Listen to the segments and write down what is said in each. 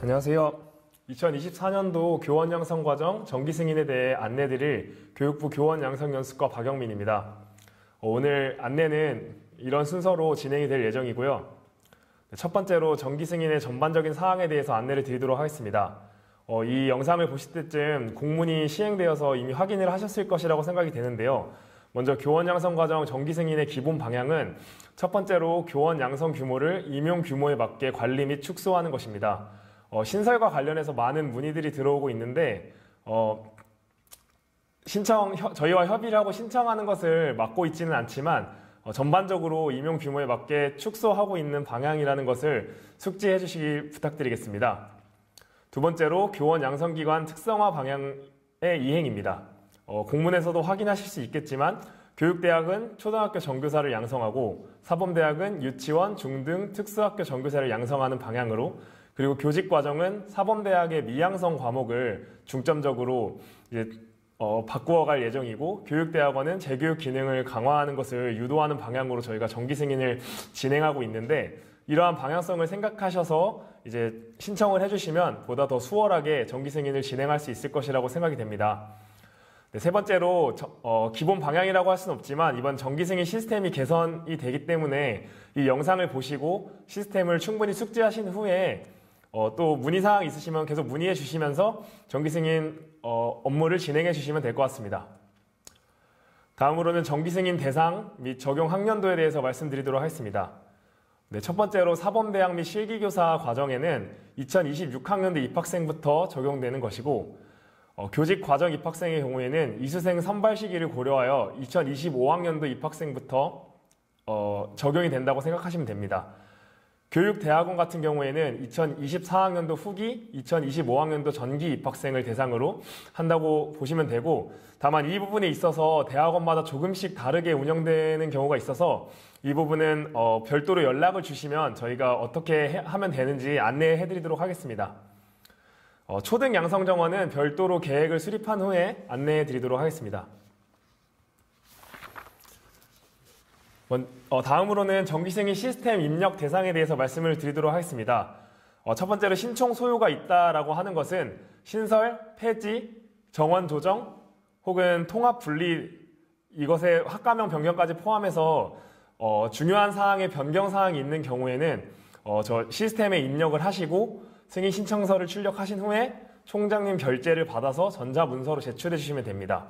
안녕하세요. 2024년도 교원 양성 과정 정기 승인에 대해 안내드릴 교육부 교원 양성 연수과 박영민입니다. 오늘 안내는 이런 순서로 진행이 될 예정이고요. 첫 번째로 정기 승인의 전반적인 사항에 대해서 안내를 드리도록 하겠습니다. 이 영상을 보실 때쯤 공문이 시행되어서 이미 확인을 하셨을 것이라고 생각이 되는데요. 먼저 교원 양성 과정 정기 승인의 기본 방향은 첫 번째로 교원 양성 규모를 임용 규모에 맞게 관리 및 축소하는 것입니다. 신설과 관련해서 많은 문의들이 들어오고 있는데 저희와 협의를 하고 신청하는 것을 막고 있지는 않지만 전반적으로 임용 규모에 맞게 축소하고 있는 방향이라는 것을 숙지해 주시기 부탁드리겠습니다. 두 번째로 교원 양성기관 특성화 방향의 이행입니다. 공문에서도 확인하실 수 있겠지만 교육대학은 초등학교 전교사를 양성하고 사범대학은 유치원, 중등, 특수학교 전교사를 양성하는 방향으로, 그리고 교직과정은 사범대학의 미양성 과목을 중점적으로 바꾸어갈 예정이고, 교육대학원은 재교육 기능을 강화하는 것을 유도하는 방향으로 저희가 정기 승인을 진행하고 있는데, 이러한 방향성을 생각하셔서 이제 신청을 해주시면 보다 더 수월하게 정기 승인을 진행할 수 있을 것이라고 생각이 됩니다. 네, 세 번째로 기본 방향이라고 할 수는 없지만 이번 정기 승인 시스템이 개선이 되기 때문에 이 영상을 보시고 시스템을 충분히 숙지하신 후에 또 문의사항 있으시면 계속 문의해 주시면서 정기 승인 업무를 진행해 주시면 될 것 같습니다. 다음으로는 정기 승인 대상 및 적용 학년도에 대해서 말씀드리도록 하겠습니다. 네, 첫 번째로 사범대학 및 실기교사 과정에는 2026학년도 입학생부터 적용되는 것이고, 교직 과정 입학생의 경우에는 이수생 선발 시기를 고려하여 2025학년도 입학생부터 적용이 된다고 생각하시면 됩니다. 교육대학원 같은 경우에는 2024학년도 후기, 2025학년도 전기 입학생을 대상으로 한다고 보시면 되고, 다만 이 부분에 있어서 대학원마다 조금씩 다르게 운영되는 경우가 있어서 이 부분은 별도로 연락을 주시면 저희가 어떻게 하면 되는지 안내해 드리도록 하겠습니다. 초등 양성 정원은 별도로 계획을 수립한 후에 안내해 드리도록 하겠습니다. 다음으로는 정기 승인 시스템 입력 대상에 대해서 말씀을 드리도록 하겠습니다. 첫 번째로 신청 소요가 있다라고 하는 것은 신설, 폐지, 정원 조정 혹은 통합 분리, 이것의 학과명 변경까지 포함해서 중요한 사항의 변경 사항이 있는 경우에는 저 시스템에 입력을 하시고 승인 신청서를 출력하신 후에 총장님 결재를 받아서 전자문서로 제출해 주시면 됩니다.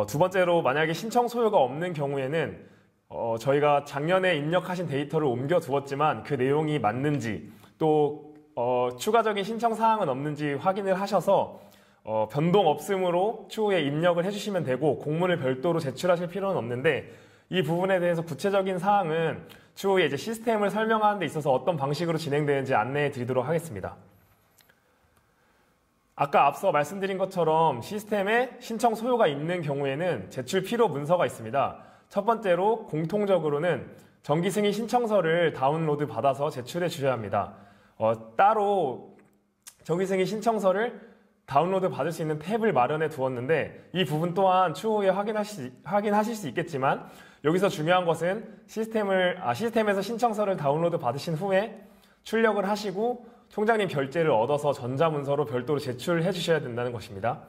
두 번째로 만약에 신청 소요가 없는 경우에는 저희가 작년에 입력하신 데이터를 옮겨 두었지만 그 내용이 맞는지, 또 추가적인 신청 사항은 없는지 확인을 하셔서 변동 없음으로 추후에 입력을 해주시면 되고, 공문을 별도로 제출하실 필요는 없는데, 이 부분에 대해서 구체적인 사항은 추후에 이제 시스템을 설명하는 데 있어서 어떤 방식으로 진행되는지 안내해 드리도록 하겠습니다. 아까 앞서 말씀드린 것처럼 시스템에 신청 소요가 있는 경우에는 제출 필요 문서가 있습니다. 첫 번째로 공통적으로는 정기 승인 신청서를 다운로드 받아서 제출해 주셔야 합니다. 따로 정기 승인 신청서를 다운로드 받을 수 있는 탭을 마련해 두었는데, 이 부분 또한 추후에 확인하실 수 있겠지만, 여기서 중요한 것은 시스템에서 신청서를 다운로드 받으신 후에 출력을 하시고 총장님 결재를 얻어서 전자문서로 별도로 제출해 주셔야 된다는 것입니다.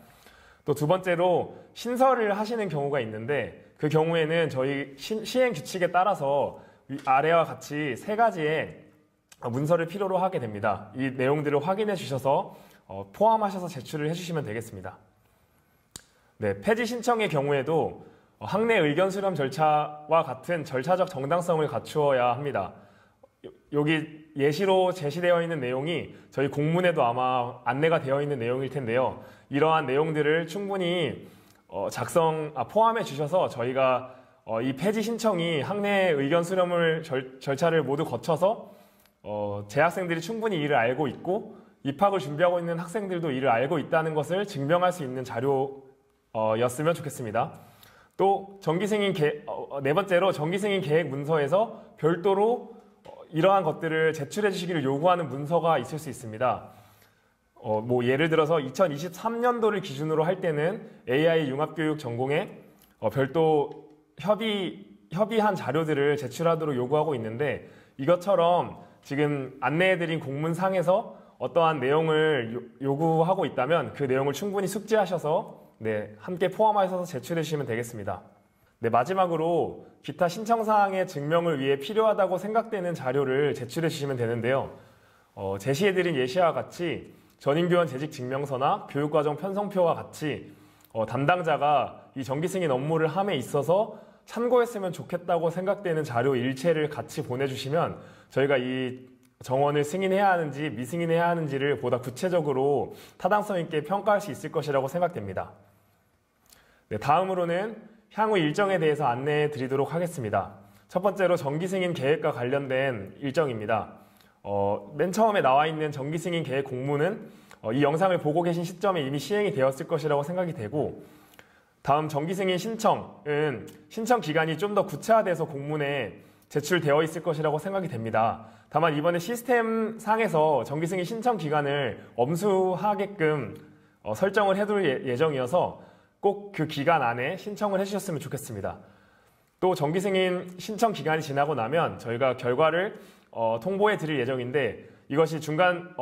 또 두 번째로 신설을 하시는 경우가 있는데, 그 경우에는 저희 시행 규칙에 따라서 아래와 같이 세 가지의 문서를 필요로 하게 됩니다. 이 내용들을 확인해 주셔서 포함하셔서 제출을 해주시면 되겠습니다. 네, 폐지 신청의 경우에도 학내 의견 수렴 절차와 같은 절차적 정당성을 갖추어야 합니다. 여기 예시로 제시되어 있는 내용이 저희 공문에도 아마 안내가 되어 있는 내용일 텐데요. 이러한 내용들을 충분히 포함해 주셔서 저희가 이 폐지 신청이 학내 의견 수렴을 절차를 모두 거쳐서 재학생들이 충분히 이를 알고 있고 입학을 준비하고 있는 학생들도 이를 알고 있다는 것을 증명할 수 있는 자료였으면 좋겠습니다. 또 네 번째로 정기승인 계획 문서에서 별도로 이러한 것들을 제출해 주시기를 요구하는 문서가 있을 수 있습니다. 뭐 예를 들어서 2023년도를 기준으로 할 때는 AI 융합교육 전공에 별도 협의한 자료들을 제출하도록 요구하고 있는데, 이것처럼 지금 안내해드린 공문상에서 어떠한 내용을 요구하고 있다면 그 내용을 충분히 숙지하셔서 함께 포함하셔서 제출해 주시면 되겠습니다. 마지막으로 기타 신청사항의 증명을 위해 필요하다고 생각되는 자료를 제출해 주시면 되는데요. 제시해드린 예시와 같이 전임교원 재직증명서나 교육과정 편성표와 같이 담당자가 이 정기승인 업무를 함에 있어서 참고했으면 좋겠다고 생각되는 자료 일체를 같이 보내주시면 저희가 이 정원을 승인해야 하는지 미승인해야 하는지를 보다 구체적으로 타당성 있게 평가할 수 있을 것이라고 생각됩니다. 다음으로는 향후 일정에 대해서 안내해 드리도록 하겠습니다. 첫 번째로 정기승인 계획과 관련된 일정입니다. 맨 처음에 나와 있는 정기승인 계획 공문은 이 영상을 보고 계신 시점에 이미 시행이 되었을 것이라고 생각이 되고, 다음 정기승인 신청은 신청 기간이 좀 더 구체화돼서 공문에 제출되어 있을 것이라고 생각이 됩니다. 다만 이번에 시스템 상에서 정기승인 신청 기간을 엄수하게끔 설정을 해둘 예정이어서 꼭 그 기간 안에 신청을 해주셨으면 좋겠습니다. 또 정기승인 신청 기간이 지나고 나면 저희가 결과를 통보해 드릴 예정인데, 이것이 중간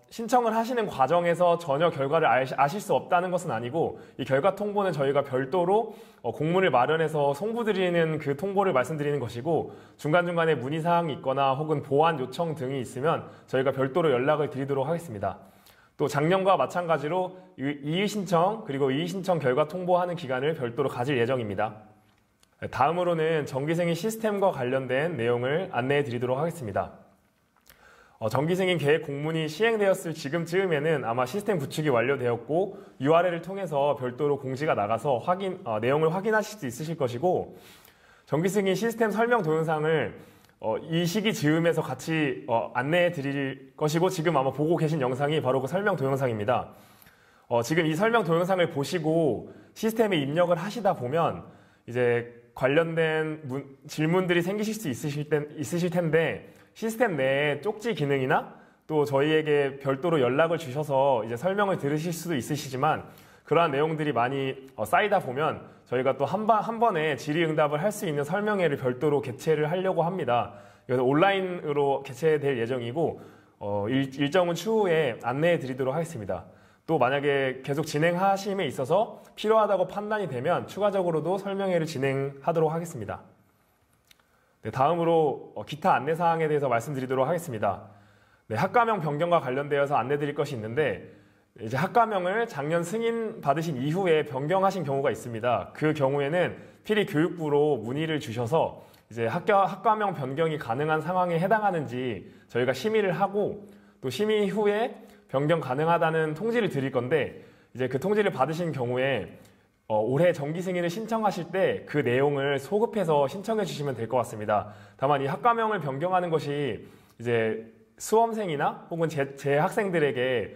신청을 하시는 과정에서 전혀 결과를 아실 수 없다는 것은 아니고, 이 결과 통보는 저희가 별도로 공문을 마련해서 송부드리는 그 통보를 말씀드리는 것이고, 중간중간에 문의사항이 있거나 혹은 보완 요청 등이 있으면 저희가 별도로 연락을 드리도록 하겠습니다. 또 작년과 마찬가지로 이의신청 그리고 이의신청 결과 통보하는 기간을 별도로 가질 예정입니다. 다음으로는 정기승인 시스템과 관련된 내용을 안내해 드리도록 하겠습니다. 정기승인 계획 공문이 시행되었을 지금쯤에는 아마 시스템 구축이 완료되었고 URL을 통해서 별도로 공지가 나가서 내용을 확인하실 수 있으실 것이고, 정기승인 시스템 설명 동영상을 이 시기 즈음에서 같이 안내해 드릴 것이고, 지금 아마 보고 계신 영상이 바로 그 설명 동영상입니다. 지금 이 설명 동영상을 보시고 시스템에 입력을 하시다 보면 이제 관련된 질문들이 생기실 수 있으실 텐데, 시스템 내에 쪽지 기능이나 또 저희에게 별도로 연락을 주셔서 이제 설명을 들으실 수도 있으시지만, 그러한 내용들이 많이 쌓이다 보면 저희가 또 한 번에 질의응답을 할 수 있는 설명회를 별도로 개최를 하려고 합니다. 그래서 온라인으로 개최될 예정이고, 일정은 추후에 안내해 드리도록 하겠습니다. 또 만약에 계속 진행하심에 있어서 필요하다고 판단이 되면 추가적으로도 설명회를 진행하도록 하겠습니다. 다음으로 기타 안내사항에 대해서 말씀드리도록 하겠습니다. 학과명 변경과 관련되어서 안내 드릴 것이 있는데, 이제 학과명을 작년 승인 받으신 이후에 변경하신 경우가 있습니다. 그 경우에는 필히 교육부로 문의를 주셔서 이제 학과명 변경이 가능한 상황에 해당하는지 저희가 심의를 하고, 또 심의 후에 변경 가능하다는 통지를 드릴 건데, 이제 그 통지를 받으신 경우에 올해 정기 승인을 신청하실 때 그 내용을 소급해서 신청해 주시면 될 것 같습니다. 다만 이 학과명을 변경하는 것이 이제 수험생이나 혹은 제 학생들에게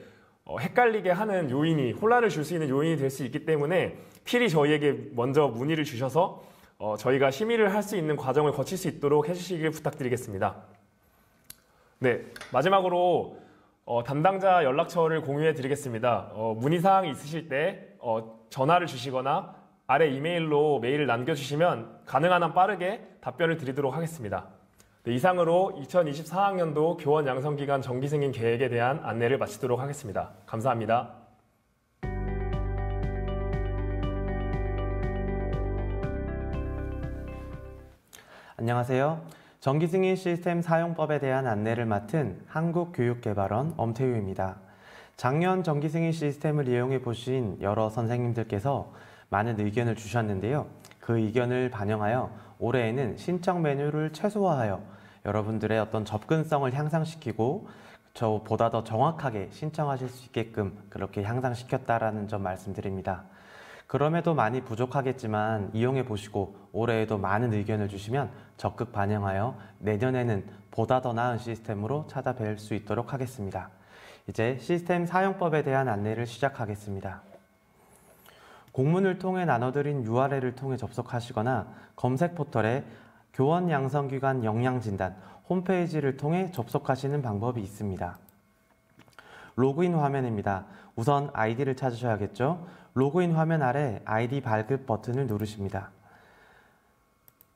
헷갈리게 하는 요인이, 혼란을 줄 수 있는 요인이 될 수 있기 때문에 필히 저희에게 먼저 문의를 주셔서 저희가 심의를 할 수 있는 과정을 거칠 수 있도록 해주시길 부탁드리겠습니다. 마지막으로 담당자 연락처를 공유해 드리겠습니다. 문의사항이 있으실 때 전화를 주시거나 아래 이메일로 메일을 남겨주시면 가능한 한 빠르게 답변을 드리도록 하겠습니다. 이상으로 2024학년도 교원 양성기간 정기승인 계획에 대한 안내를 마치도록 하겠습니다. 감사합니다. 안녕하세요. 정기승인 시스템 사용법에 대한 안내를 맡은 한국교육개발원 엄태유입니다. 작년 정기승인 시스템을 이용해 보신 여러 선생님들께서 많은 의견을 주셨는데요. 그 의견을 반영하여 올해에는 신청 메뉴를 최소화하여 여러분들의 어떤 접근성을 향상시키고 보다 더 정확하게 신청하실 수 있게끔 그렇게 향상시켰다라는 점 말씀드립니다. 그럼에도 많이 부족하겠지만 이용해 보시고 올해에도 많은 의견을 주시면 적극 반영하여 내년에는 보다 더 나은 시스템으로 찾아뵐 수 있도록 하겠습니다. 이제 시스템 사용법에 대한 안내를 시작하겠습니다. 공문을 통해 나눠드린 URL을 통해 접속하시거나 검색 포털에 교원 양성기관 역량진단 홈페이지를 통해 접속하시는 방법이 있습니다. 로그인 화면입니다. 우선 아이디를 찾으셔야겠죠? 로그인 화면 아래 아이디 발급 버튼을 누르십니다.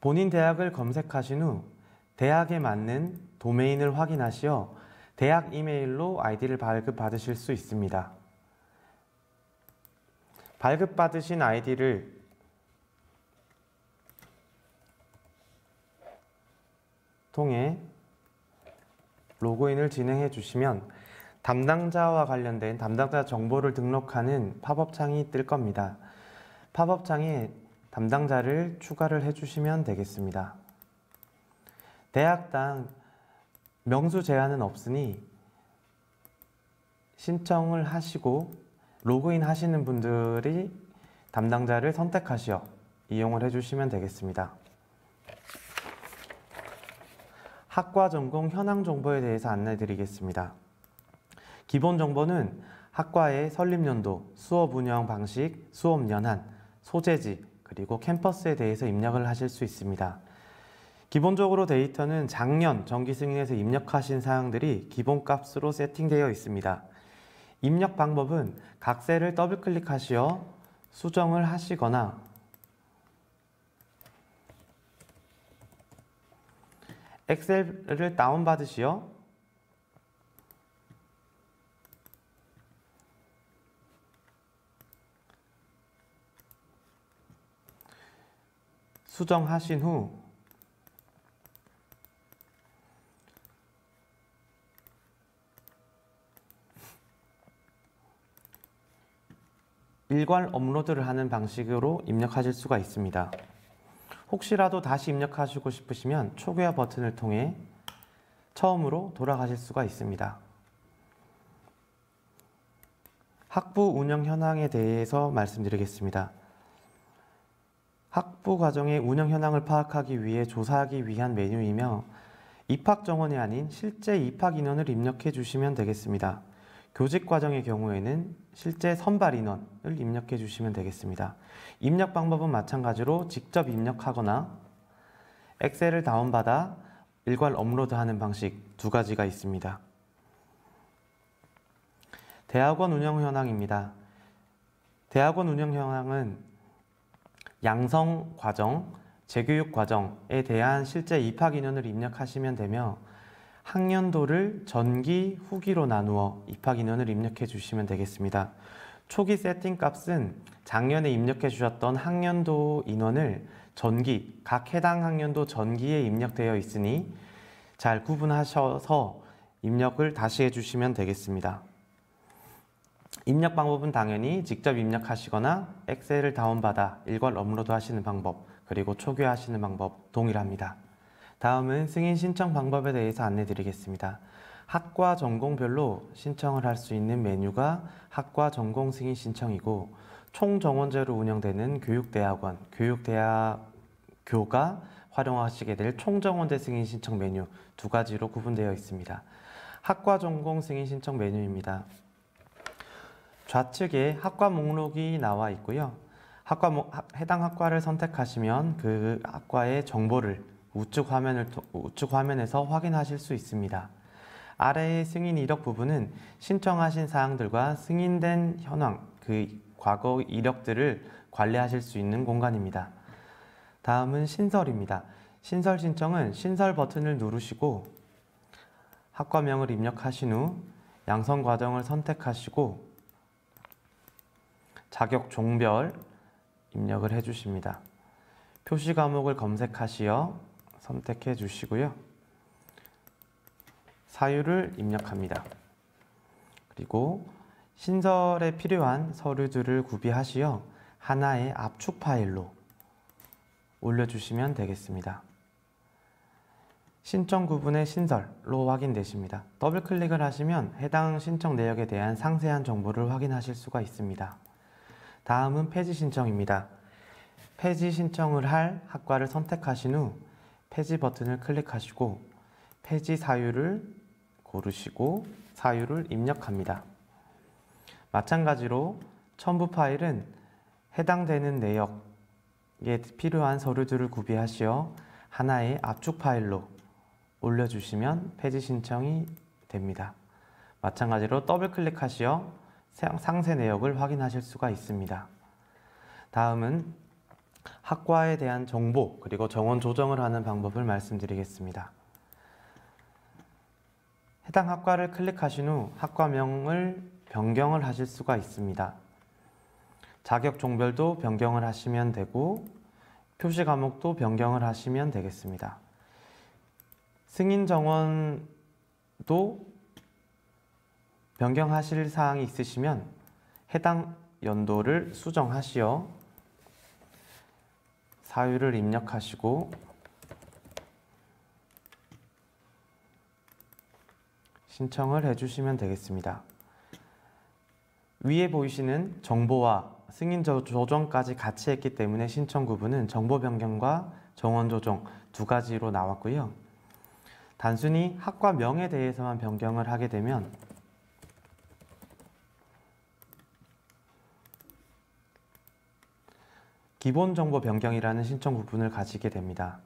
본인 대학을 검색하신 후 대학에 맞는 도메인을 확인하시어 대학 이메일로 아이디를 발급받으실 수 있습니다. 발급받으신 아이디를 통해 로그인을 진행해 주시면 담당자와 관련된 담당자 정보를 등록하는 팝업 창이 뜰 겁니다. 팝업 창에 담당자를 추가를 해주시면 되겠습니다. 대학당 명수 제한은 없으니 신청을 하시고 로그인 하시는 분들이 담당자를 선택하시어 이용을 해주시면 되겠습니다. 학과 전공 현황 정보에 대해서 안내해 드리겠습니다. 기본 정보는 학과의 설립연도, 수업 운영 방식, 수업 연한, 소재지, 그리고 캠퍼스에 대해서 입력을 하실 수 있습니다. 기본적으로 데이터는 작년 정기 승인에서 입력하신 사항들이 기본값으로 세팅되어 있습니다. 입력 방법은 각 셀을 더블 클릭하시어 수정을 하시거나 엑셀을 다운받으시어 수정하신 후 일괄 업로드를 하는 방식으로 입력하실 수가 있습니다. 혹시라도 다시 입력하시고 싶으시면 초기화 버튼을 통해 처음으로 돌아가실 수가 있습니다. 학부 운영 현황에 대해서 말씀드리겠습니다. 학부 과정의 운영 현황을 파악하기 위해 조사하기 위한 메뉴이며 입학 정원이 아닌 실제 입학 인원을 입력해 주시면 되겠습니다. 교직 과정의 경우에는 실제 선발 인원을 입력해 주시면 되겠습니다. 입력 방법은 마찬가지로 직접 입력하거나 엑셀을 다운받아 일괄 업로드하는 방식 두 가지가 있습니다. 대학원 운영 현황입니다. 대학원 운영 현황은 양성 과정, 재교육 과정에 대한 실제 입학 인원을 입력하시면 되며 학년도를 전기, 후기로 나누어 입학 인원을 입력해 주시면 되겠습니다. 초기 세팅 값은 작년에 입력해 주셨던 학년도 인원을 전기, 각 해당 학년도 전기에 입력되어 있으니 잘 구분하셔서 입력을 다시 해주시면 되겠습니다. 입력 방법은 당연히 직접 입력하시거나 엑셀을 다운받아 일괄 업로드 하시는 방법, 그리고 초기화 하시는 방법 동일합니다. 다음은 승인 신청 방법에 대해서 안내 드리겠습니다. 학과 전공별로 신청을 할 수 있는 메뉴가 학과 전공 승인 신청이고 총 정원제로 운영되는 교육대학원, 교육대학교가 활용하시게 될 총정원제 승인 신청 메뉴 두 가지로 구분되어 있습니다. 학과 전공 승인 신청 메뉴입니다. 좌측에 학과 목록이 나와 있고요. 해당 학과를 선택하시면 그 학과의 정보를 우측 화면에서 확인하실 수 있습니다. 아래의 승인 이력 부분은 신청하신 사항들과 승인된 현황, 그 과거 이력들을 관리하실 수 있는 공간입니다. 다음은 신설입니다. 신설 신청은 신설 버튼을 누르시고 학과명을 입력하신 후 양성 과정을 선택하시고 자격 종별 입력을 해주십니다. 표시 과목을 검색하시어 선택해 주시고요. 사유를 입력합니다. 그리고 신설에 필요한 서류들을 구비하시어 하나의 압축 파일로 올려주시면 되겠습니다. 신청 구분의 신설로 확인되십니다. 더블 클릭을 하시면 해당 신청 내역에 대한 상세한 정보를 확인하실 수가 있습니다. 다음은 폐지 신청입니다. 폐지 신청을 할 학과를 선택하신 후 폐지 버튼을 클릭하시고 폐지 사유를 고르시고 사유를 입력합니다. 마찬가지로 첨부 파일은 해당되는 내역에 필요한 서류들을 구비하시어 하나의 압축 파일로 올려주시면 폐지 신청이 됩니다. 마찬가지로 더블 클릭하시어 상세 내역을 확인하실 수가 있습니다. 다음은 학과에 대한 정보 그리고 정원 조정을 하는 방법을 말씀드리겠습니다. 해당 학과를 클릭하신 후 학과명을 변경을 하실 수가 있습니다. 자격 종별도 변경을 하시면 되고 표시 과목도 변경을 하시면 되겠습니다. 승인 정원도 변경하실 사항이 있으시면 해당 연도를 수정하시어 사유를 입력하시고 신청을 해주시면 되겠습니다. 위에 보이시는 정보와 승인 조정까지 같이 했기 때문에 신청 구분은 정보 변경과 정원 조정 두 가지로 나왔고요. 단순히 학과명에 대해서만 변경을 하게 되면 기본정보 변경이라는 신청 구분을 가지게 됩니다.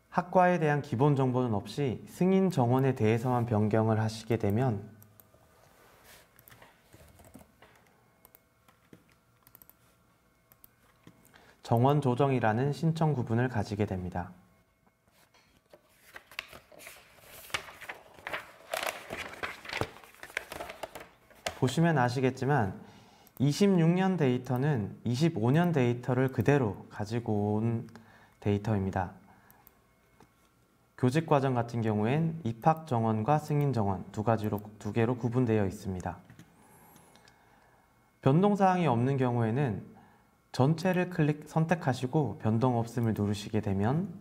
학과에 대한 기본 정보는 없이 승인 정원에 대해서만 변경을 하시게 되면 정원 조정이라는 신청 구분을 가지게 됩니다. 보시면 아시겠지만 26년 데이터는 25년 데이터를 그대로 가지고 온 데이터입니다. 교직 과정 같은 경우엔 입학 정원과 승인 정원 두 개로 구분되어 있습니다. 변동 사항이 없는 경우에는 전체를 선택하시고 변동 없음을 누르시게 되면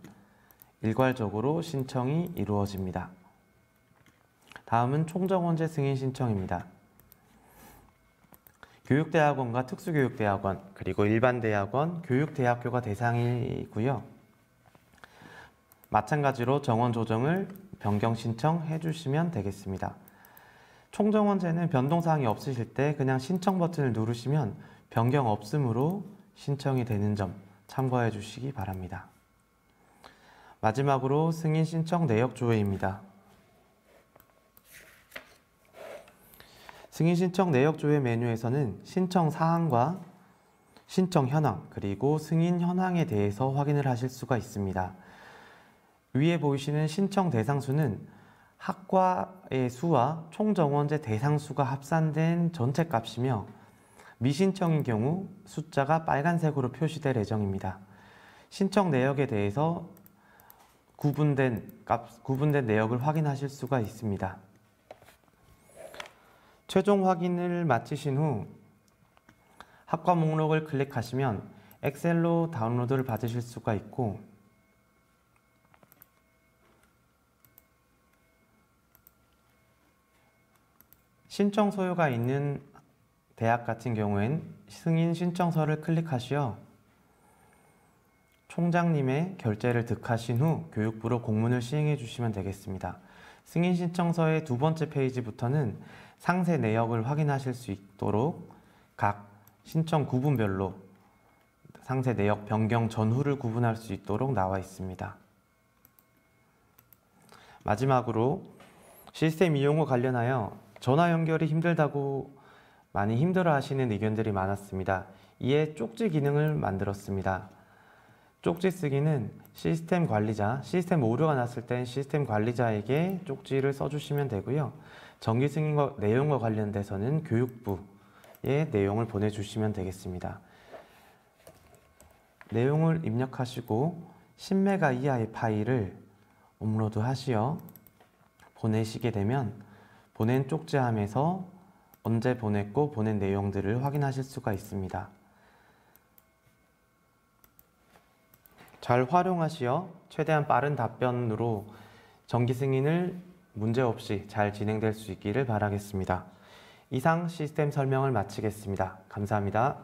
일괄적으로 신청이 이루어집니다. 다음은 총정원제 승인 신청입니다. 교육대학원과 특수교육대학원, 그리고 일반대학원, 교육대학교가 대상이고요. 마찬가지로 정원 조정을 변경 신청해 주시면 되겠습니다. 총정원제는 변동사항이 없으실 때 그냥 신청 버튼을 누르시면 변경 없음으로 신청이 되는 점 참고해 주시기 바랍니다. 마지막으로 승인 신청 내역 조회입니다. 승인 신청 내역 조회 메뉴에서는 신청 사항과 신청 현황 그리고 승인 현황에 대해서 확인을 하실 수가 있습니다. 위에 보이시는 신청 대상 수는 학과의 수와 총정원제 대상 수가 합산된 전체 값이며 미신청인 경우 숫자가 빨간색으로 표시될 예정입니다. 신청 내역에 대해서 구분된 내역을 확인하실 수가 있습니다. 최종 확인을 마치신 후 학과 목록을 클릭하시면 엑셀로 다운로드를 받으실 수가 있고 신청 소요가 있는 대학 같은 경우엔 승인 신청서를 클릭하시어 총장님의 결재를 득하신 후 교육부로 공문을 시행해 주시면 되겠습니다. 승인 신청서의 두 번째 페이지부터는 상세 내역을 확인하실 수 있도록 각 신청 구분별로 상세 내역 변경 전후를 구분할 수 있도록 나와 있습니다. 마지막으로 시스템 이용과 관련하여 전화 연결이 힘들다고 많이 힘들어 하시는 의견들이 많았습니다. 이에 쪽지 기능을 만들었습니다. 쪽지 쓰기는 시스템 관리자, 시스템 오류가 났을 땐 시스템 관리자에게 쪽지를 써주시면 되고요. 정기 승인과 내용과 관련돼서는 교육부에 내용을 보내주시면 되겠습니다. 내용을 입력하시고 10메가 이하의 파일을 업로드 하시어 보내시게 되면 보낸 쪽지함에서 언제 보냈고 보낸 내용들을 확인하실 수가 있습니다. 잘 활용하시어 최대한 빠른 답변으로 정기 승인을 문제없이 잘 진행될 수 있기를 바라겠습니다. 이상 시스템 설명을 마치겠습니다. 감사합니다.